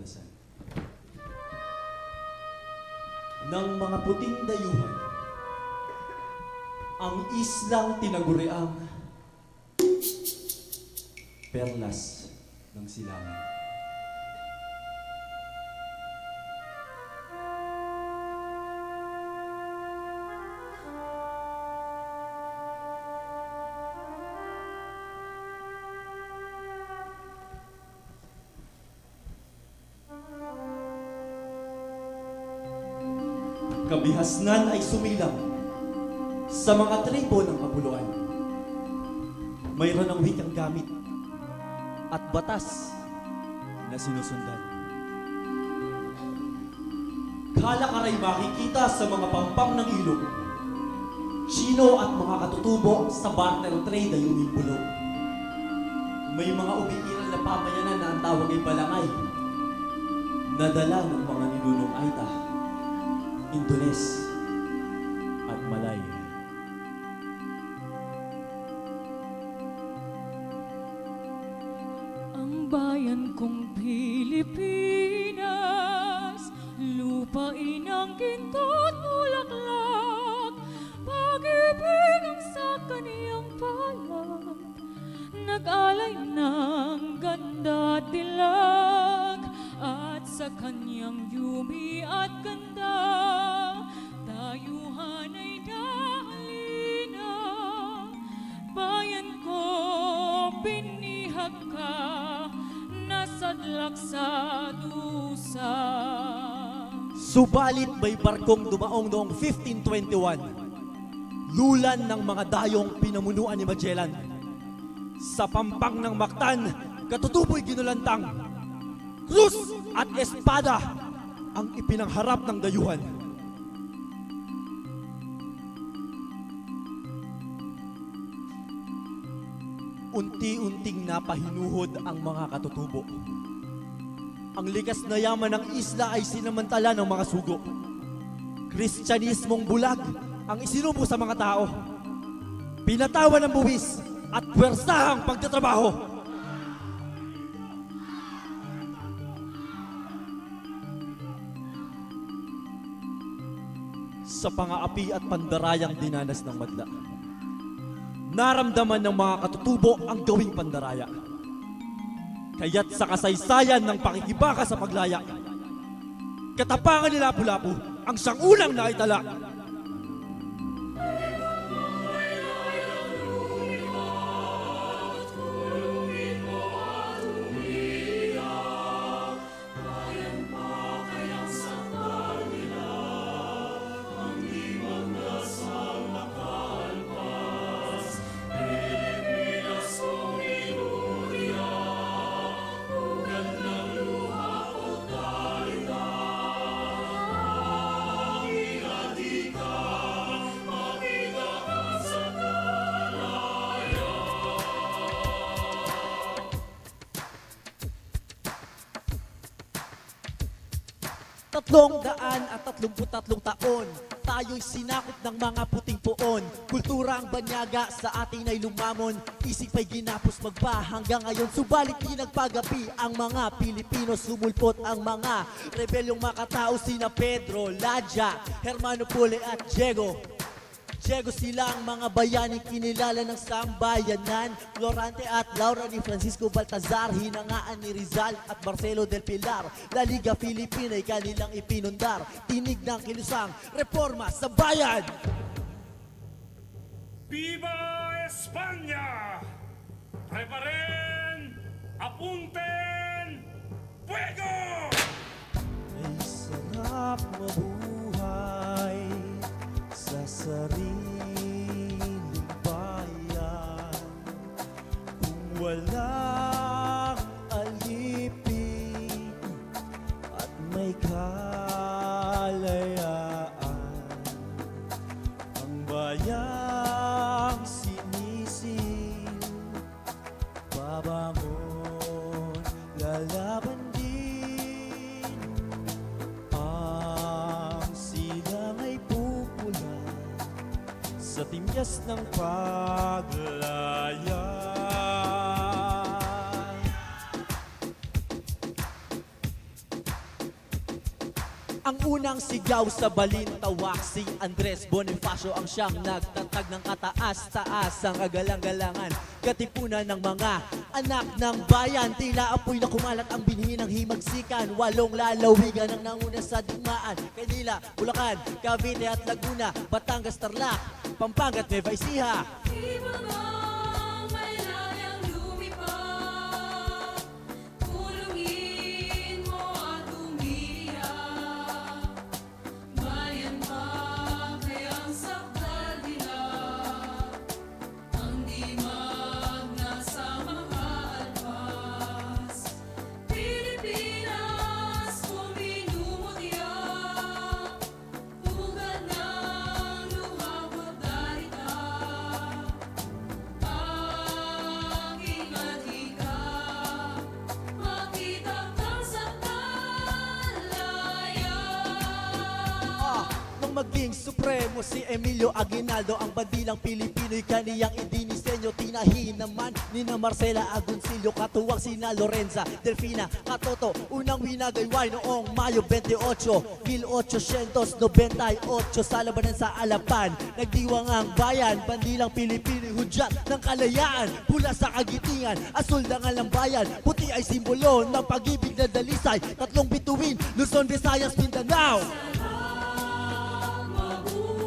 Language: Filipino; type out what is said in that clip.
karanasan. Ng mga puting dayuhan, ang islang tinaguriang perlas ng silangan. Kabihasnan ay sumilang sa mga tribo ng kabuluan. Mayroon ang wikang gamit at batas na sinusundan. Kalakaray makikita sa mga pampang ng ilog. Chino at mga katutubo sa barter trade ay umipulog. May mga umiiral na pamayanan na ang tawag ay balangay, nadala ng mga ninunong Aita, Indones at Malay. Ang bayan kong Pilipinas, lupain ang ginto't bulaklak, pag-ibig ang sa kaniyang palad, nag-alay ng ganda at dilag, at sa kanyang yumi at ganda, dayuhan ay dahalina. Bayan ko, binihag ka, nasadlak sa dusa. Subalit may barkong dumaong noong 1521. Lulan ng mga dayong pinamunuan ni Magellan. Sa pampang ng Mactan, katutubo'y ginulantang. Krus at espada ang ipinangharap ng dayuhan. Unti-unting napahinuhod ang mga katutubo. Ang likas na yaman ng isla ay sinamantala ng mga sugo. Kristyanismong bulag ang isinubo sa mga tao. Pinatawan ng buwis at pwersahang pagtatrabaho. Sa pangaapi at pandarayang dinanas ng madla, naramdaman ng mga katutubo ang gawing pandaraya. Kaya't sa kasaysayan ng pakikibaka sa paglaya, katapangan ni Lapu-Lapu ang siyang unang naitala. Tatlong taon, tayo'y sinakop ng mga puting poon. Kultura ang banyaga sa atin ay lumamon. Isip ay ginapos magba hanggang ngayon. Subalit di nagpagapi ang mga Pilipino. Sumulpot ang mga rebelyong makatao, sina Pedro, Ladja, Hermano Pule at Diego. Sila ang mga bayani kinilala ng sambayanan. Florante at Laura ni Francisco Baltazar, hinangaan ni Rizal at Marcelo del Pilar. La Liga Filipina ay kanilang ipinundar. Tinig ng kilusang reforma sa bayan. Viva España! Preparen! Apunten! Fuego! Ay sarap mabuhay sa sariling bayan kung walang alipin at may kalayaan. Ang bayang sinisil, babangon, lalaban din. Ang silang ay pupula sa timyas ng paglayan. Ang unang sigaw sa Balintawak, si Andres Bonifacio ang siyang nagtatag ng kataas-taas ang agalang-galangan. Katipunan ng mga anak ng bayan, tila apoy na kumalat ang binhi ng himagsikan. 8 lalawigan ang nauna sa digmaan, Kaynila, Bulacan, Cavite at Laguna, Batangas, Tarlac, Pampanga at Nueva Ecija. Di ba bang may layang lumipad? Pulungin mo at umiyak. Bayan pa kayang sakdal nila. Ang dimag nasa mga alpas. Pilipinas kung minumutya. Ugat ng luha ko darita. Aking adhika, makita kang sa Nang maging supremo si Emilio Aguinaldo, ang bandilang Pilipino'y kaniyang idinisenyo. Tinahin naman ni na Marcela Agoncillo, katuwang sina Lorenza Delfina Katoto. Unang winagayway noong Mayo 28, 1898 sa labanan sa Alapan. Nagdiwang ang bayan, bandilang Pilipino'y hudyat ng kalayaan. Pula sa kagitingan, asul ng alambayan, puti ay simbolo ng pag-ibig na dalisay. Tatlong bituin, Luzon, Visayas, Mindanao. mabuhay.